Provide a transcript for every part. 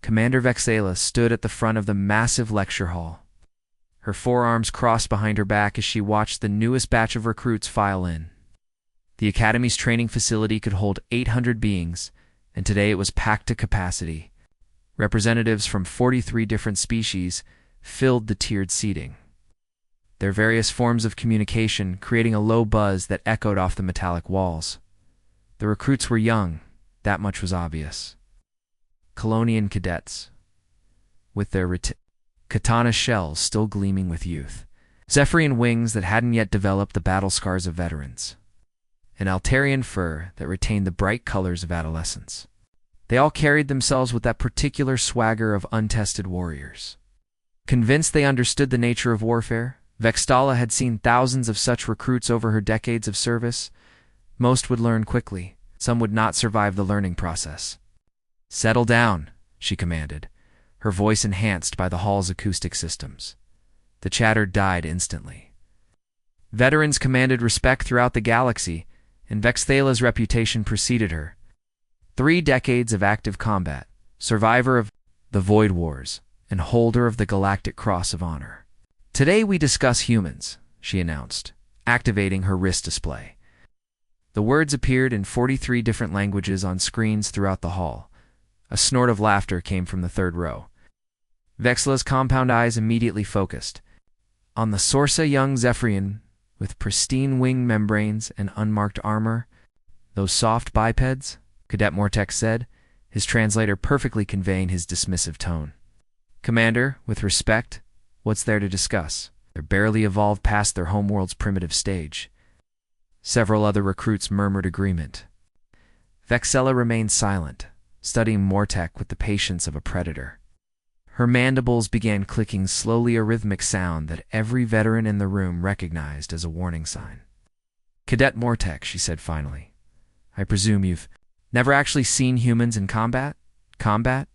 Commander Vexala stood at the front of the massive lecture hall, her forearms crossed behind her back as she watched the newest batch of recruits file in. The Academy's training facility could hold 800 beings, and today it was packed to capacity. Representatives from 43 different species filled the tiered seating, their various forms of communication creating a low buzz that echoed off the metallic walls. The recruits were young, that much was obvious. Colonian cadets, with their katana shells still gleaming with youth, Zephyrian wings that hadn't yet developed the battle scars of veterans, and Altarian fur that retained the bright colors of adolescence. They all carried themselves with that particular swagger of untested warriors. Convinced they understood the nature of warfare, Vexala had seen thousands of such recruits over her decades of service. Most would learn quickly, some would not survive the learning process. "Settle down," she commanded, her voice enhanced by the hall's acoustic systems. The chatter died instantly. Veterans commanded respect throughout the galaxy, and Vexala's reputation preceded her. 3 decades of active combat, survivor of the Void Wars, and holder of the Galactic Cross of Honor. "Today we discuss humans," she announced, activating her wrist display. The words appeared in 43 different languages on screens throughout the hall. A snort of laughter came from the third row. Vexala's compound eyes immediately focused on the Sorsa young Zephyrian with pristine wing membranes and unmarked armor. "Those soft bipeds," Cadet Mortex said, his translator perfectly conveying his dismissive tone. "Commander, with respect, what's there to discuss? They're barely evolved past their homeworld's primitive stage." Several other recruits murmured agreement. Vexala remained silent, studying Mortek with the patience of a predator. Her mandibles began clicking slowly, a rhythmic sound that every veteran in the room recognized as a warning sign. "Cadet Mortek," she said finally, "I presume you've never actually seen humans in combat?" "Combat?"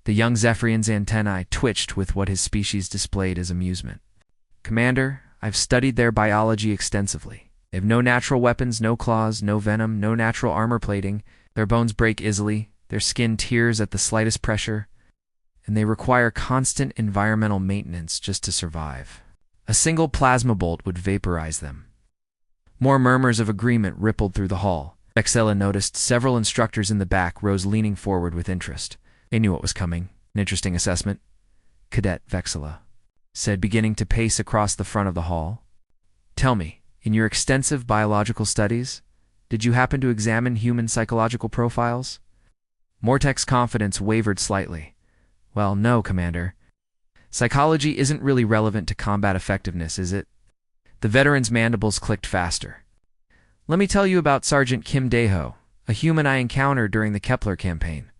The young Zephyrian's antennae twitched with what his species displayed as amusement. "Commander, I've studied their biology extensively. They have no natural weapons, no claws, no venom, no natural armor plating. Their bones break easily, their skin tears at the slightest pressure, and they require constant environmental maintenance just to survive. A single plasma bolt would vaporize them." More murmurs of agreement rippled through the hall. Vexala noticed several instructors in the back rows leaning forward with interest. They knew what was coming. An interesting assessment. Cadet Vexala said, beginning to pace across the front of the hall. "Tell me, in your extensive biological studies, did you happen to examine human psychological profiles?" Mortek's confidence wavered slightly. "Well, no, Commander. Psychology isn't really relevant to combat effectiveness, is it?" The veteran's mandibles clicked faster. "Let me tell you about Sergeant Kim Daeho, a human I encountered during the Kepler campaign."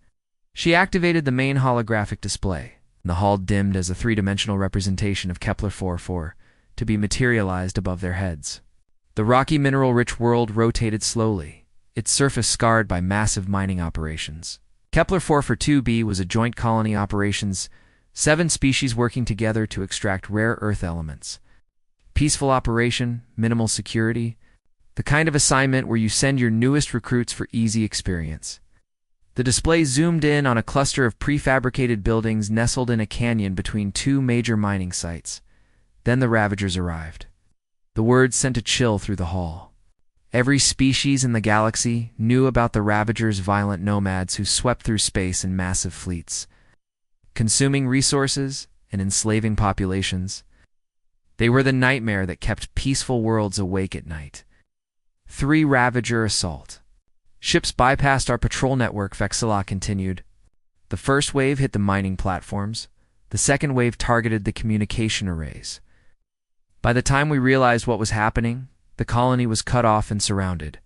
She activated the main holographic display, and the hall dimmed as a 3-dimensional representation of Kepler 4-4 to be materialized above their heads. The rocky mineral-rich world rotated slowly, its surface scarred by massive mining operations. Kepler 442b was a joint colony operations, 7 species working together to extract rare earth elements. Peaceful operation, minimal security, the kind of assignment where you send your newest recruits for easy experience. The display zoomed in on a cluster of prefabricated buildings nestled in a canyon between 2 major mining sites. Then the Ravagers arrived. The words sent a chill through the hall. Every species in the galaxy knew about the Ravagers, violent nomads who swept through space in massive fleets, consuming resources and enslaving populations. They were the nightmare that kept peaceful worlds awake at night. 3 Ravager assault. "Ships bypassed our patrol network," Vexala continued. "The first wave hit the mining platforms. The second wave targeted the communication arrays. By the time we realized what was happening, the colony was cut off and surrounded.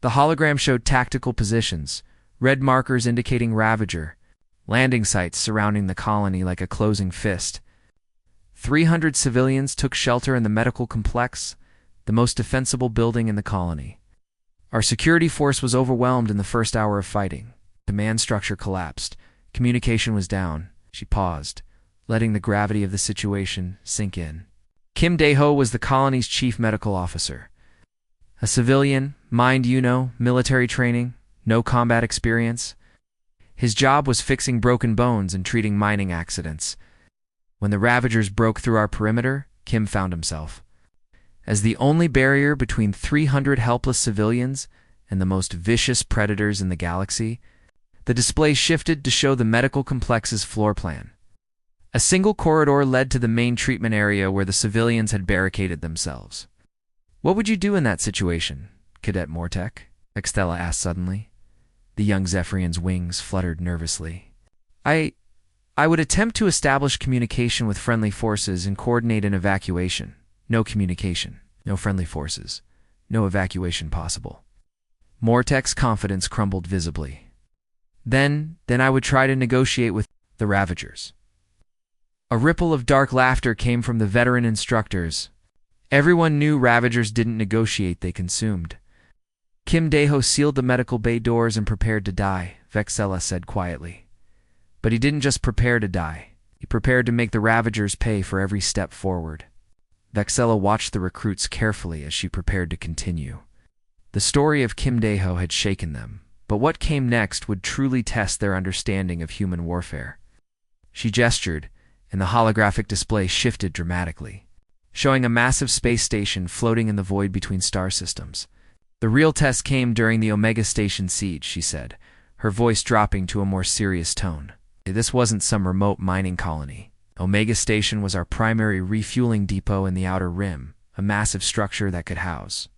The hologram showed tactical positions, red markers indicating Ravager, landing sites surrounding the colony like a closing fist. 300 civilians took shelter in the medical complex, the most defensible building in the colony. Our security force was overwhelmed in the first hour of fighting. Command structure collapsed. Communication was down." She paused, letting the gravity of the situation sink in. Kim Daeho was the colony's chief medical officer. A civilian, mind you know, military training, no combat experience. His job was fixing broken bones and treating mining accidents. When the Ravagers broke through our perimeter, Kim found himself as the only barrier between 300 helpless civilians and the most vicious predators in the galaxy. The display shifted to show the medical complex's floor plan. A single corridor led to the main treatment area where the civilians had barricaded themselves. "What would you do in that situation, Cadet Mortek?" Vexthela asked suddenly. The young Zephyrian's wings fluttered nervously. I would attempt to establish communication with friendly forces and coordinate an evacuation. No communication, no friendly forces, no evacuation possible. Mortek's confidence crumbled visibly. Then I would try to negotiate with the Ravagers. A ripple of dark laughter came from the veteran instructors. Everyone knew Ravagers didn't negotiate, they consumed. Kim Daeho sealed the medical bay doors and prepared to die, Vexthela said quietly. But he didn't just prepare to die. He prepared to make the Ravagers pay for every step forward. Vexthela watched the recruits carefully as she prepared to continue. The story of Kim Daeho had shaken them, but what came next would truly test their understanding of human warfare. She gestured, and the holographic display shifted dramatically, showing a massive space station floating in the void between star systems. "The real test came during the Omega Station siege," she said, her voice dropping to a more serious tone. "This wasn't some remote mining colony. Omega Station was our primary refueling depot in the Outer Rim, a massive structure that could house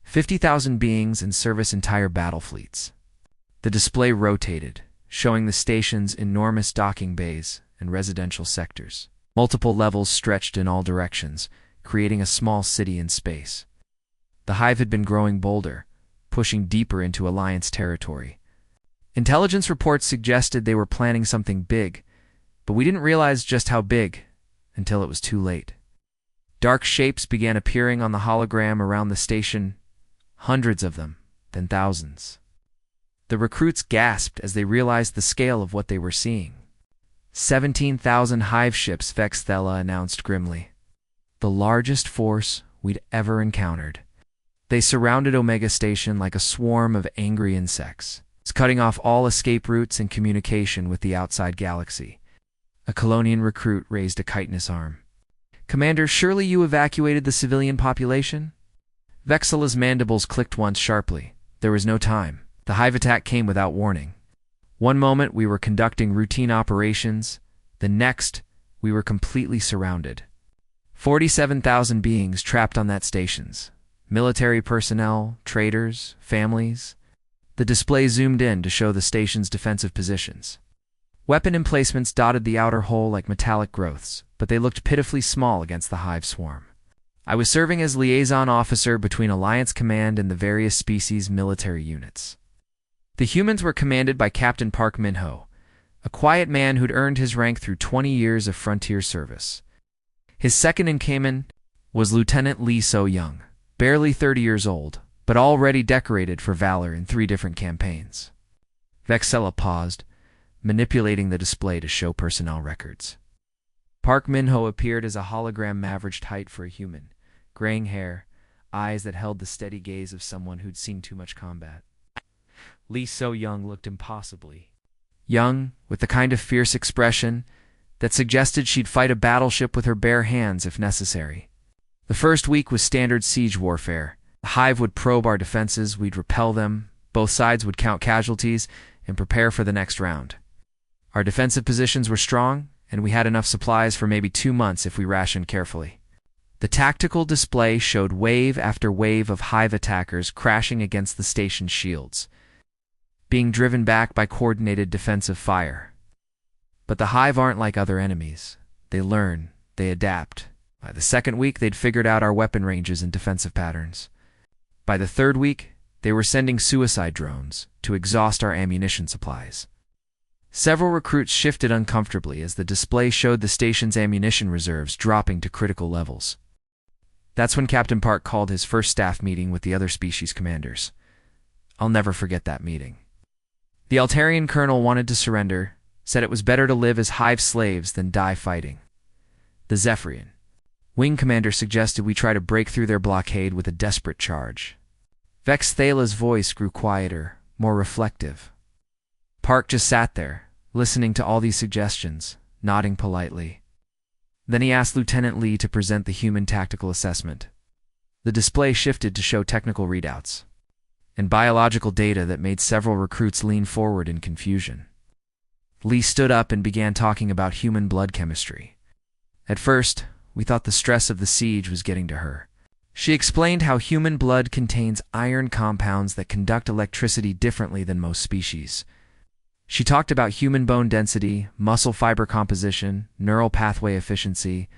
50,000 beings and service entire battle fleets." The display rotated, showing the station's enormous docking bays and residential sectors. Multiple levels stretched in all directions, creating a small city in space. The hive had been growing bolder, pushing deeper into Alliance territory. Intelligence reports suggested they were planning something big, but we didn't realize just how big until it was too late. Dark shapes began appearing on the hologram around the station, hundreds of them, then thousands. The recruits gasped as they realized the scale of what they were seeing. 17,000 hive ships, Vexthela announced grimly. The largest force we'd ever encountered. They surrounded Omega Station like a swarm of angry insects, cutting off all escape routes and communication with the outside galaxy. A Colonian recruit raised a chitinous arm. "Commander, surely you evacuated the civilian population?" Vexthela's mandibles clicked once sharply. There was no time. The hive attack came without warning. One moment we were conducting routine operations, the next we were completely surrounded. 47,000 beings trapped on that stations. Military personnel, traders, families. The display zoomed in to show the station's defensive positions. Weapon emplacements dotted the outer hull like metallic growths, but they looked pitifully small against the hive swarm. I was serving as liaison officer between Alliance Command and the various species' military units. The humans were commanded by Captain Park Min-ho, a quiet man who'd earned his rank through 20 years of frontier service. His second in command was Lieutenant Lee So-young, barely 30 years old, but already decorated for valor in 3 different campaigns. Vexthela paused, manipulating the display to show personnel records. Park Min-ho appeared as a hologram averaged height for a human, graying hair, eyes that held the steady gaze of someone who'd seen too much combat. Lee So-young looked impossibly young, with the kind of fierce expression that suggested she'd fight a battleship with her bare hands if necessary. The first week was standard siege warfare. The hive would probe our defenses, we'd repel them, both sides would count casualties, and prepare for the next round. Our defensive positions were strong, and we had enough supplies for maybe 2 months if we rationed carefully. The tactical display showed wave after wave of hive attackers crashing against the station's shields, being driven back by coordinated defensive fire. But the hive aren't like other enemies. They learn, they adapt. By the second week, they'd figured out our weapon ranges and defensive patterns. By the third week, they were sending suicide drones to exhaust our ammunition supplies. Several recruits shifted uncomfortably as the display showed the station's ammunition reserves dropping to critical levels. That's when Captain Park called his first staff meeting with the other species commanders. I'll never forget that meeting. The Altarian colonel wanted to surrender, said it was better to live as hive slaves than die fighting. The Zephyrian wing commander suggested we try to break through their blockade with a desperate charge. Vexthela's voice grew quieter, more reflective. Park just sat there, listening to all these suggestions, nodding politely. Then he asked Lieutenant Lee to present the human tactical assessment. The display shifted to show technical readouts and biological data that made several recruits lean forward in confusion. Lee stood up and began talking about human blood chemistry. At first, we thought the stress of the siege was getting to her. She explained how human blood contains iron compounds that conduct electricity differently than most species. She talked about human bone density, muscle fiber composition, neural pathway efficiency.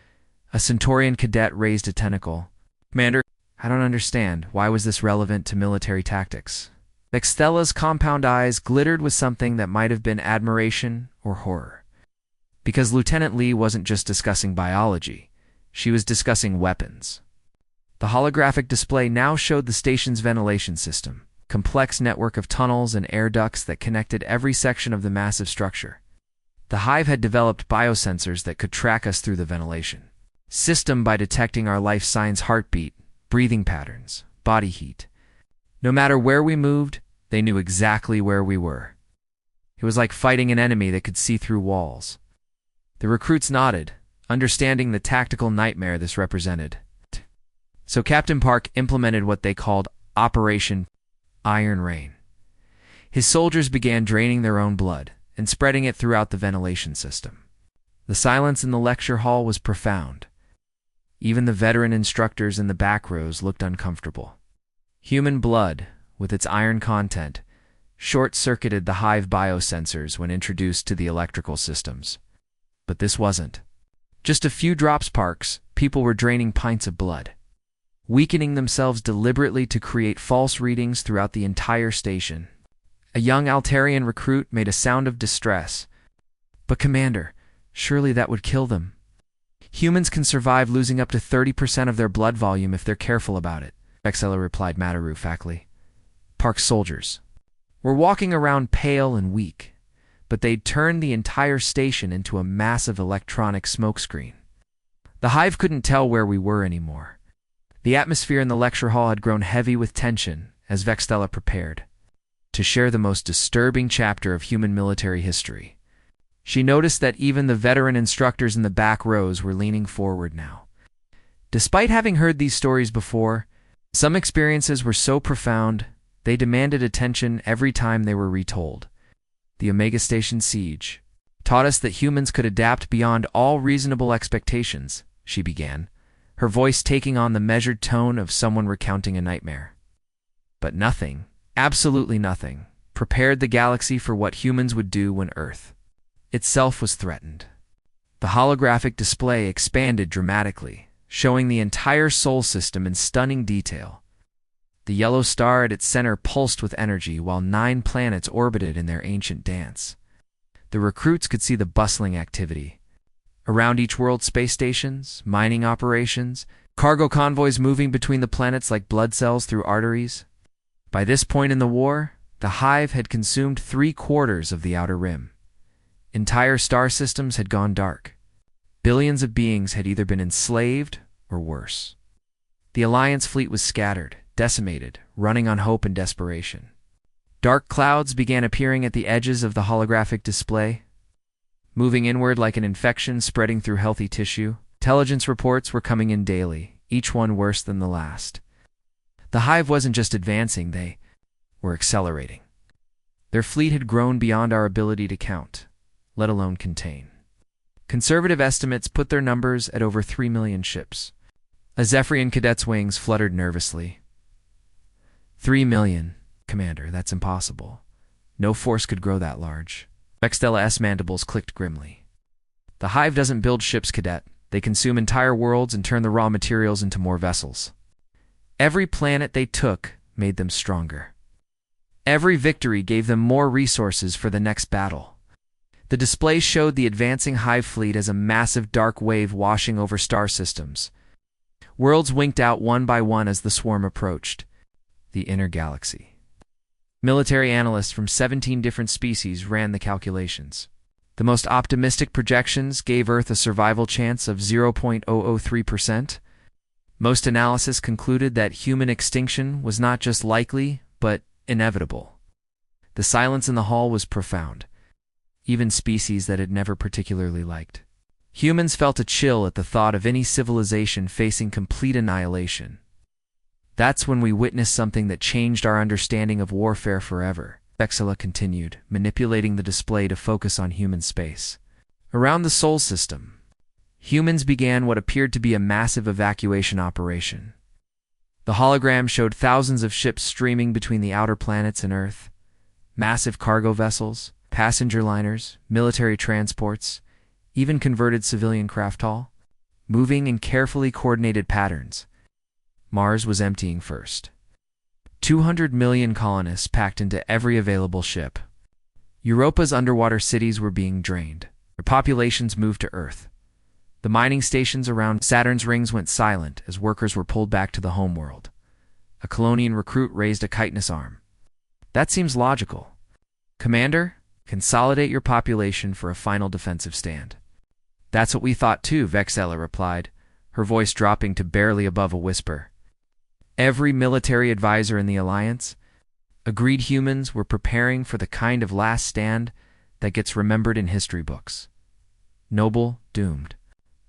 A Centaurian cadet raised a tentacle. "Commander, I don't understand. Why was this relevant to military tactics?" Vexthella's compound eyes glittered with something that might have been admiration or horror. Because Lieutenant Lee wasn't just discussing biology, she was discussing weapons. The holographic display now showed the station's ventilation system, complex network of tunnels and air ducts that connected every section of the massive structure. The hive had developed biosensors that could track us through the ventilation system by detecting our life signs: heartbeat, breathing patterns, body heat. No matter where we moved, they knew exactly where we were. It was like fighting an enemy that could see through walls. The recruits nodded, understanding the tactical nightmare this represented. So Captain Park implemented what they called Operation Iron Rain. His soldiers began draining their own blood and spreading it throughout the ventilation system. The silence in the lecture hall was profound. Even the veteran instructors in the back rows looked uncomfortable. Human blood, with its iron content, short-circuited the hive biosensors when introduced to the electrical systems. But this wasn't just a few drops. Parks, people were draining pints of blood, weakening themselves deliberately to create false readings throughout the entire station. A young Altarian recruit made a sound of distress. "But Commander, surely that would kill them." "Humans can survive losing up to 30% of their blood volume if they're careful about it," Vexthella replied matter-of-factly. Park's soldiers were walking around pale and weak, but they'd turned the entire station into a massive electronic smokescreen. The hive couldn't tell where we were anymore. The atmosphere in the lecture hall had grown heavy with tension as Vexthella prepared to share the most disturbing chapter of human military history. She noticed that even the veteran instructors in the back rows were leaning forward now. Despite having heard these stories before, some experiences were so profound they demanded attention every time they were retold. The Omega Station siege taught us that humans could adapt beyond all reasonable expectations, she began, her voice taking on the measured tone of someone recounting a nightmare. But nothing, absolutely nothing, prepared the galaxy for what humans would do when Earth itself was threatened. The holographic display expanded dramatically, showing the entire Sol system in stunning detail. The yellow star at its center pulsed with energy while 9 planets orbited in their ancient dance. The recruits could see the bustling activity around each world: space stations, mining operations, cargo convoys moving between the planets like blood cells through arteries. By this point in the war, the hive had consumed 3/4 of the outer rim. Entire star systems had gone dark. Billions of beings had either been enslaved or worse. The Alliance fleet was scattered, decimated, running on hope and desperation. Dark clouds began appearing at the edges of the holographic display, moving inward like an infection spreading through healthy tissue. Intelligence reports were coming in daily, each one worse than the last. The hive wasn't just advancing, they were accelerating. Their fleet had grown beyond our ability to count, let alone contain. Conservative estimates put their numbers at over 3 million ships. A Zephyrian cadet's wings fluttered nervously. 3 million, Commander, that's impossible. No force could grow that large. Vexthella's mandibles clicked grimly. The hive doesn't build ships, Cadet. They consume entire worlds and turn the raw materials into more vessels. Every planet they took made them stronger. Every victory gave them more resources for the next battle. The display showed the advancing hive fleet as a massive dark wave washing over star systems. Worlds winked out one by one as the swarm approached the inner galaxy. Military analysts from 17 different species ran the calculations. The most optimistic projections gave Earth a survival chance of 0.003%. Most analysis concluded that human extinction was not just likely, but inevitable. The silence in the hall was profound, even species that had never particularly liked. Humans felt a chill at the thought of any civilization facing complete annihilation. That's when we witnessed something that changed our understanding of warfare forever. Vexilla continued, manipulating the display to focus on human space. Around the Sol system, humans began what appeared to be a massive evacuation operation. The hologram showed thousands of ships streaming between the outer planets and Earth, massive cargo vessels, passenger liners, military transports, even converted civilian craft, all moving in carefully coordinated patterns. Mars was emptying first. 200 million colonists packed into every available ship. Europa's underwater cities were being drained. Their populations moved to Earth. The mining stations around Saturn's rings went silent as workers were pulled back to the homeworld. A Colonian recruit raised a chitinous arm. That seems logical. Commander, consolidate your population for a final defensive stand. That's what we thought too, Vexilla replied, her voice dropping to barely above a whisper. Every military advisor in the Alliance agreed humans were preparing for the kind of last stand that gets remembered in history books. Noble, doomed,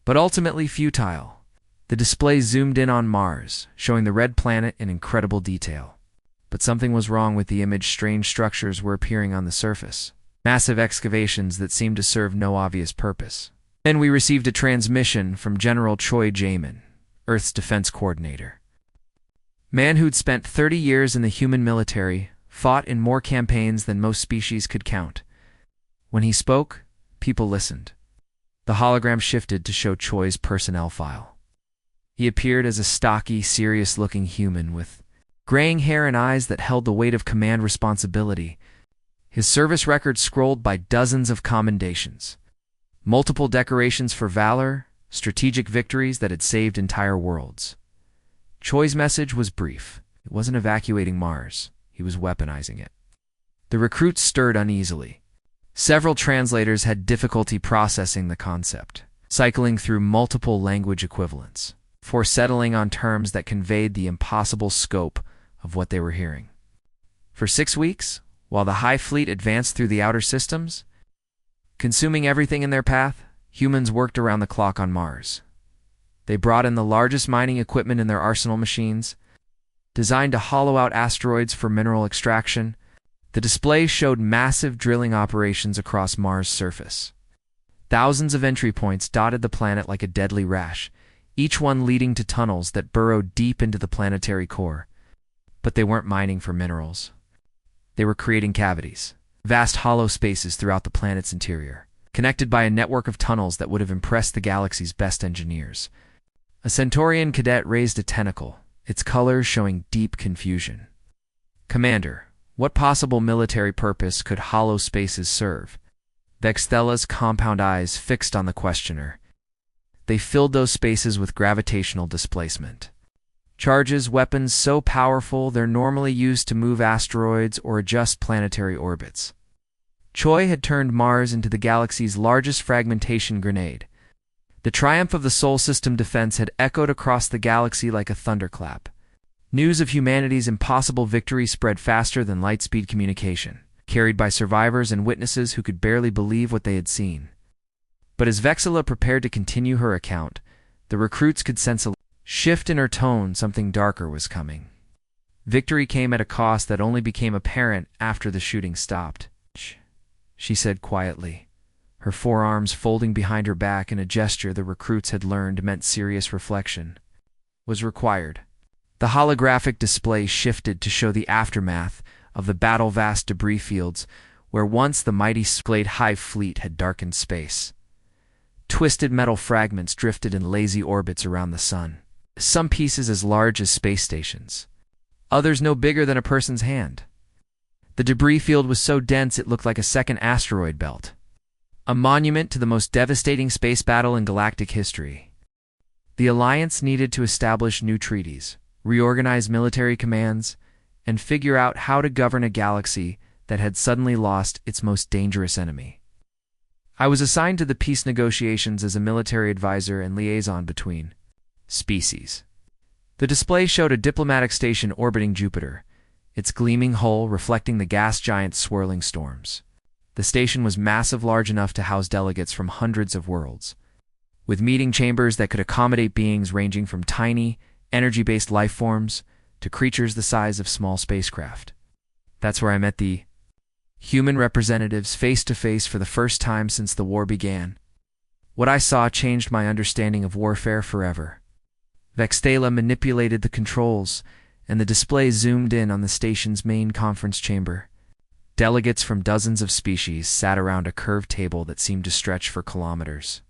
but ultimately futile. The display zoomed in on Mars, showing the red planet in incredible detail. But something was wrong with the image. Strange structures were appearing on the surface. Massive excavations that seemed to serve no obvious purpose. Then we received a transmission from General Choi Jaemin, Earth's defense coordinator. Man who'd spent 30 years in the human military, fought in more campaigns than most species could count. When he spoke, people listened. The hologram shifted to show Choi's personnel file. He appeared as a stocky, serious-looking human with graying hair and eyes that held the weight of command responsibility. His service record scrolled by dozens of commendations. Multiple decorations for valor, strategic victories that had saved entire worlds. Choi's message was brief. It wasn't evacuating Mars. He was weaponizing it. The recruits stirred uneasily. Several translators had difficulty processing the concept, cycling through multiple language equivalents, before settling on terms that conveyed the impossible scope of what they were hearing. For 6 weeks, while the High Fleet advanced through the outer systems, consuming everything in their path, humans worked around the clock on Mars. They brought in the largest mining equipment in their arsenal machines, designed to hollow out asteroids for mineral extraction. The display showed massive drilling operations across Mars' surface. Thousands of entry points dotted the planet like a deadly rash, each one leading to tunnels that burrowed deep into the planetary core. But they weren't mining for minerals. They were creating cavities, vast hollow spaces throughout the planet's interior, connected by a network of tunnels that would have impressed the galaxy's best engineers. A Centaurian cadet raised a tentacle, its colors showing deep confusion. Commander, what possible military purpose could hollow spaces serve? Vexthella's compound eyes fixed on the questioner. They filled those spaces with gravitational displacement. Charges, weapons so powerful they're normally used to move asteroids or adjust planetary orbits. Choi had turned Mars into the galaxy's largest fragmentation grenade. The triumph of the Sol System defense had echoed across the galaxy like a thunderclap. News of humanity's impossible victory spread faster than light-speed communication, carried by survivors and witnesses who could barely believe what they had seen. But as Vexilla prepared to continue her account, the recruits could sense a shift in her tone. Something darker was coming. Victory came at a cost that only became apparent after the shooting stopped. "Shh," she said quietly, her forearms folding behind her back in a gesture the recruits had learned meant serious reflection was required. The holographic display shifted to show the aftermath of the battle-vast debris fields where once the mighty Splade Hive fleet had darkened space. Twisted metal fragments drifted in lazy orbits around the sun, some pieces as large as space stations, others no bigger than a person's hand. The debris field was so dense it looked like a second asteroid belt, a monument to the most devastating space battle in galactic history. The Alliance needed to establish new treaties, reorganize military commands, and figure out how to govern a galaxy that had suddenly lost its most dangerous enemy. I was assigned to the peace negotiations as a military advisor and liaison between species. The display showed a diplomatic station orbiting Jupiter, its gleaming hull reflecting the gas giant's swirling storms. The station was massive, large enough to house delegates from hundreds of worlds, with meeting chambers that could accommodate beings ranging from tiny, energy-based life forms to creatures the size of small spacecraft. That's where I met the human representatives face to face for the first time since the war began. What I saw changed my understanding of warfare forever. Vextela manipulated the controls, and the display zoomed in on the station's main conference chamber. Delegates from dozens of species sat around a curved table that seemed to stretch for kilometers,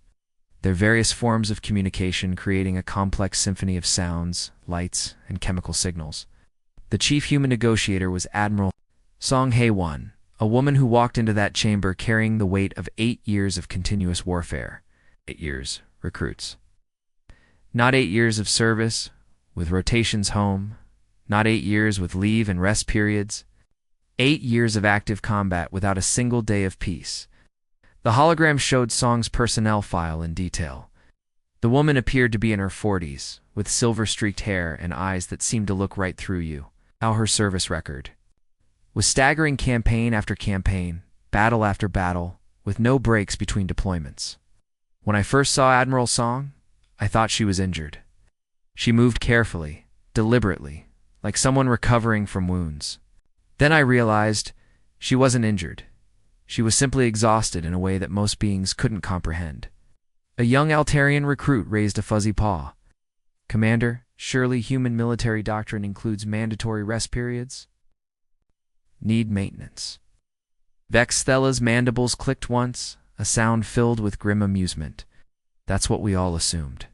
their various forms of communication creating a complex symphony of sounds, lights, and chemical signals. The chief human negotiator was Admiral Song Hae-won, a woman who walked into that chamber carrying the weight of 8 years of continuous warfare. 8 years, recruits. Not 8 years of service, with rotations home. Not 8 years with leave and rest periods. 8 years of active combat without a single day of peace. The hologram showed Song's personnel file in detail. The woman appeared to be in her 40s, with silver-streaked hair and eyes that seemed to look right through you. How her service record was staggering, campaign after campaign, battle after battle, with no breaks between deployments. When I first saw Admiral Song, I thought she was injured. She moved carefully, deliberately, like someone recovering from wounds. Then I realized she wasn't injured. She was simply exhausted in a way that most beings couldn't comprehend. A young Altarian recruit raised a fuzzy paw. "Commander, surely human military doctrine includes mandatory rest periods?" "Need maintenance." Vexthela's mandibles clicked once, a sound filled with grim amusement. That's what we all assumed.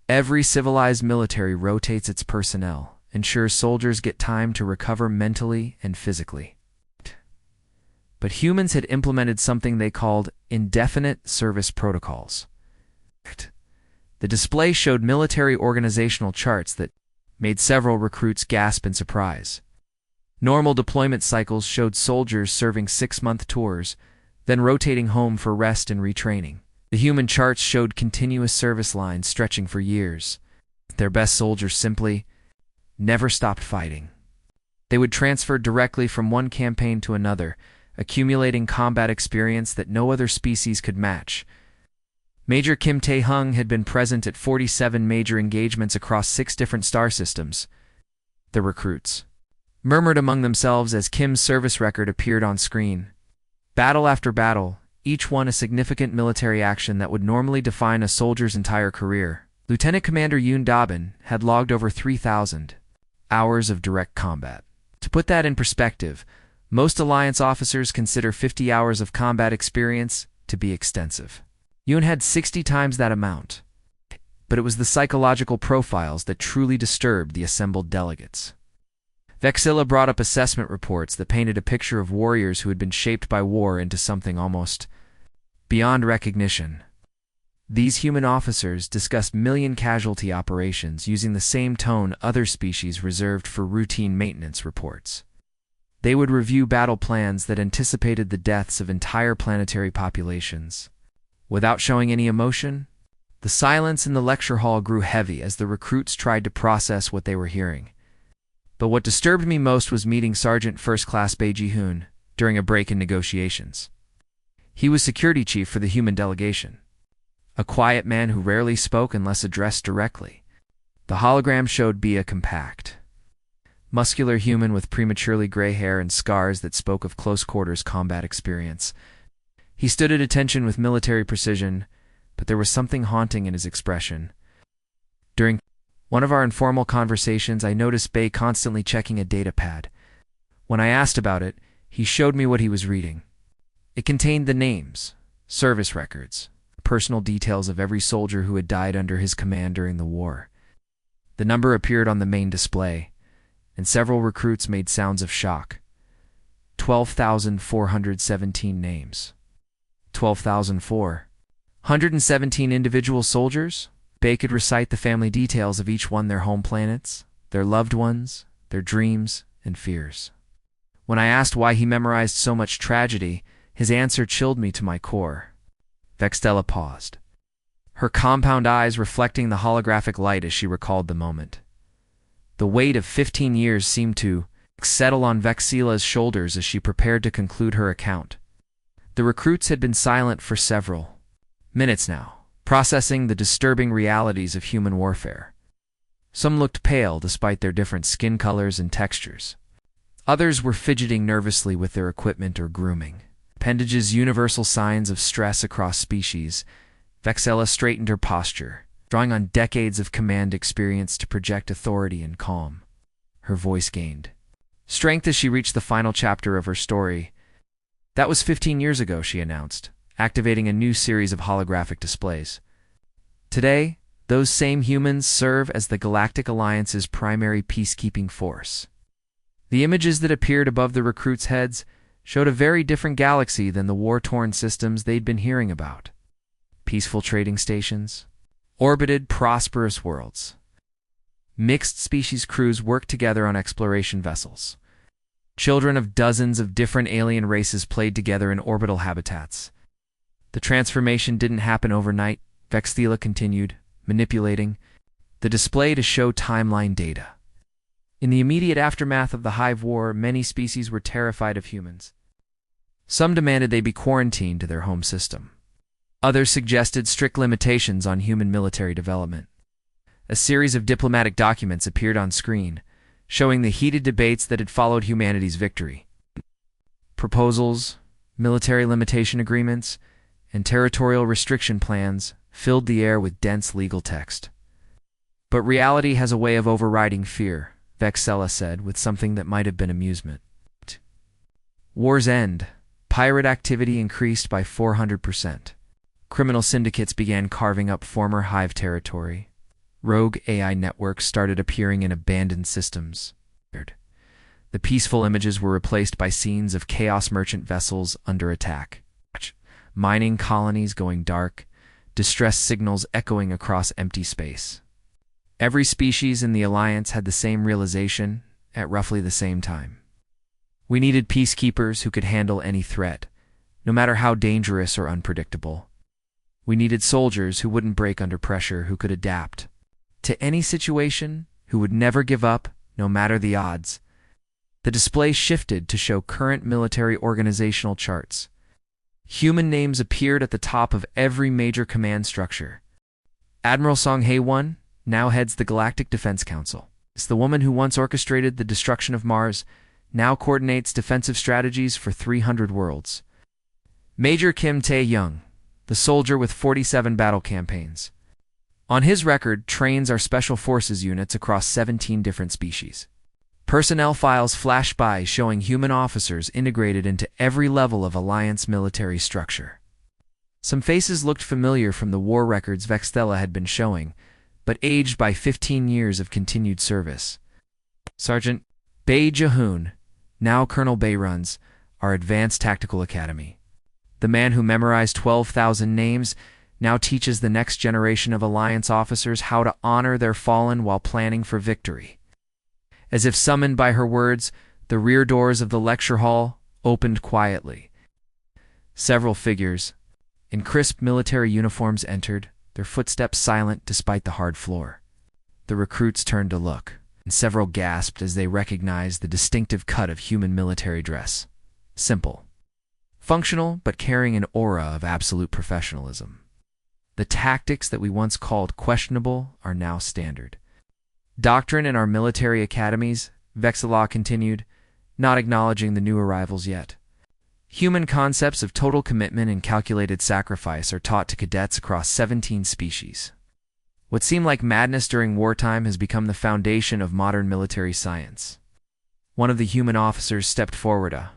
Every civilized military rotates its personnel, ensures soldiers get time to recover mentally and physically. But humans had implemented something they called indefinite service protocols. The display showed military organizational charts that made several recruits gasp in surprise. Normal deployment cycles showed soldiers serving 6-month tours, then rotating home for rest and retraining. The human charts showed continuous service lines stretching for years. Their best soldiers simply never stopped fighting. They would transfer directly from one campaign to another, accumulating combat experience that no other species could match. Major Kim Tae-hung had been present at 47 major engagements across 6 different star systems. The recruits murmured among themselves as Kim's service record appeared on screen. Battle after battle, each one a significant military action that would normally define a soldier's entire career. Lieutenant Commander Yoon Da-bin had logged over 3,000 hours of direct combat. To put that in perspective, most Alliance officers consider 50 hours of combat experience to be extensive. Yoon had 60 times that amount. But it was the psychological profiles that truly disturbed the assembled delegates. Vexilla brought up assessment reports that painted a picture of warriors who had been shaped by war into something almost beyond recognition. These human officers discussed million-casualty operations using the same tone other species reserved for routine maintenance reports. They would review battle plans that anticipated the deaths of entire planetary populations. Without showing any emotion, the silence in the lecture hall grew heavy as the recruits tried to process what they were hearing. But what disturbed me most was meeting Sergeant First Class Bae Ji-hoon during a break in negotiations. He was security chief for the human delegation, a quiet man who rarely spoke unless addressed directly. The hologram showed Bea a compact, muscular human with prematurely gray hair and scars that spoke of close-quarters combat experience. He stood at attention with military precision, but there was something haunting in his expression. During one of our informal conversations, I noticed Bae constantly checking a data pad. When I asked about it, he showed me what he was reading. It contained the names, service records, personal details of every soldier who had died under his command during the war. The number appeared on the main display, and several recruits made sounds of shock. 12,417 names. 12,417 individual soldiers? Bae could recite the family details of each one, their home planets, their loved ones, their dreams and fears. When I asked why he memorized so much tragedy, his answer chilled me to my core. Vextella paused, her compound eyes reflecting the holographic light as she recalled the moment. The weight of 15 years seemed to Settle on Vexilla's shoulders as she prepared to conclude her account. The recruits had been silent for several minutes now, processing the disturbing realities of human warfare. Some looked pale despite their different skin colors and textures. Others were fidgeting nervously with their equipment or grooming. Appendages universal signs of stress across species. Vexilla straightened her posture, drawing on decades of command experience to project authority and calm. Her voice gained strength as she reached the final chapter of her story. That was 15 years ago, she announced, activating a new series of holographic displays. Today, those same humans serve as the Galactic Alliance's primary peacekeeping force. The images that appeared above the recruits' heads showed a very different galaxy than the war-torn systems they'd been hearing about. Peaceful trading stations, orbited, prosperous worlds. Mixed species crews worked together on exploration vessels. Children of dozens of different alien races played together in orbital habitats. The transformation didn't happen overnight, Vexilla continued, manipulating the display to show timeline data. In the immediate aftermath of the Hive War, many species were terrified of humans. Some demanded they be quarantined to their home system. Others suggested strict limitations on human military development. A series of diplomatic documents appeared on screen, showing the heated debates that had followed humanity's victory. Proposals, military limitation agreements, and territorial restriction plans filled the air with dense legal text. But reality has a way of overriding fear, Vexilla said with something that might have been amusement. War's end. Pirate activity increased by 400%. Criminal syndicates began carving up former Hive territory. Rogue AI networks started appearing in abandoned systems. The peaceful images were replaced by scenes of chaos merchant vessels under attack. Mining colonies going dark, distress signals echoing across empty space. Every species in the Alliance had the same realization at roughly the same time. We needed peacekeepers who could handle any threat, no matter how dangerous or unpredictable. We needed soldiers who wouldn't break under pressure, who could adapt to any situation, who would never give up, no matter the odds. The display shifted to show current military organizational charts. Human names appeared at the top of every major command structure. Admiral Song Hae-won now heads the Galactic Defense Council. It's the woman who once orchestrated the destruction of Mars, now coordinates defensive strategies for 300 worlds. Major Kim Tae-young, the soldier with 47 battle campaigns. On his record, trains our special forces units across 17 different species. Personnel files flash by showing human officers integrated into every level of Alliance military structure. Some faces looked familiar from the war records Vexilla had been showing, but aged by 15 years of continued service. Sergeant Bae Jahoon, now Colonel Bae, runs our Advanced Tactical Academy. The man who memorized 12,000 names now teaches the next generation of Alliance officers how to honor their fallen while planning for victory. As if summoned by her words, the rear doors of the lecture hall opened quietly. Several figures in crisp military uniforms entered, their footsteps silent despite the hard floor. The recruits turned to look, and several gasped as they recognized the distinctive cut of human military dress. Simple, functional, but carrying an aura of absolute professionalism. The tactics that we once called questionable are now standard. Doctrine in our military academies, Vexilla continued, not acknowledging the new arrivals yet. Human concepts of total commitment and calculated sacrifice are taught to cadets across 17 species. What seemed like madness during wartime has become the foundation of modern military science. One of the human officers stepped forward, a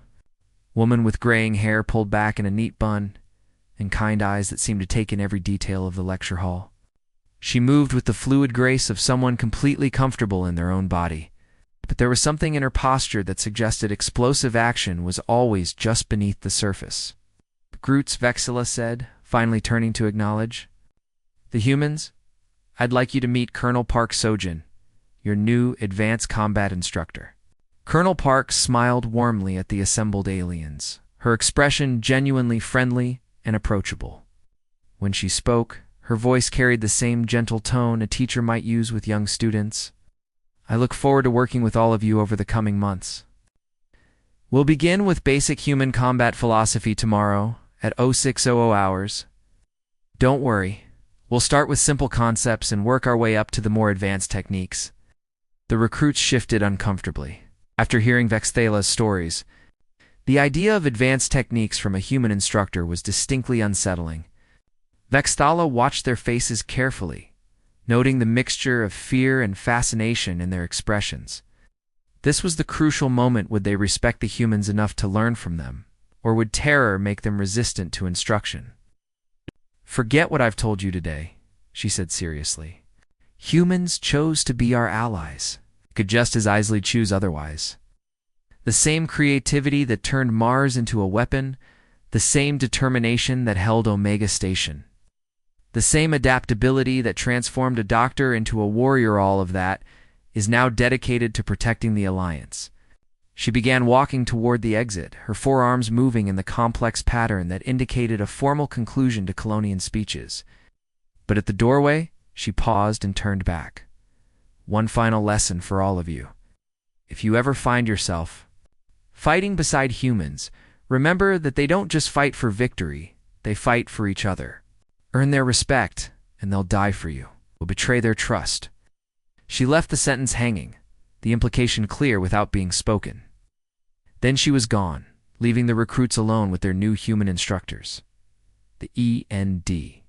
woman with graying hair pulled back in a neat bun, and kind eyes that seemed to take in every detail of the lecture hall. She moved with the fluid grace of someone completely comfortable in their own body, but there was something in her posture that suggested explosive action was always just beneath the surface. Groots, Vexilla said, finally turning to acknowledge. The humans, I'd like you to meet Colonel Park Sojin, your new advanced combat instructor. Colonel Park smiled warmly at the assembled aliens, her expression genuinely friendly and approachable. When she spoke, her voice carried the same gentle tone a teacher might use with young students. I look forward to working with all of you over the coming months. We'll begin with basic human combat philosophy tomorrow at 0600 hours. Don't worry, we'll start with simple concepts and work our way up to the more advanced techniques. The recruits shifted uncomfortably. After hearing Vexthala's stories, the idea of advanced techniques from a human instructor was distinctly unsettling. Vexthala watched their faces carefully, noting the mixture of fear and fascination in their expressions. This was the crucial moment. Would they respect the humans enough to learn from them, or would terror make them resistant to instruction? Forget what I've told you today, she said seriously. Humans chose to be our allies. Could just as easily choose otherwise. The same creativity that turned Mars into a weapon, the same determination that held Omega Station. The same adaptability that transformed a doctor into a warrior, all of that is now dedicated to protecting the Alliance. She began walking toward the exit, her forearms moving in the complex pattern that indicated a formal conclusion to Colonian speeches. But at the doorway, she paused and turned back. One final lesson for all of you. If you ever find yourself fighting beside humans, remember that they don't just fight for victory, they fight for each other. Earn their respect, and they'll die for you. Will betray their trust. She left the sentence hanging, the implication clear without being spoken. Then she was gone, leaving the recruits alone with their new human instructors. The END.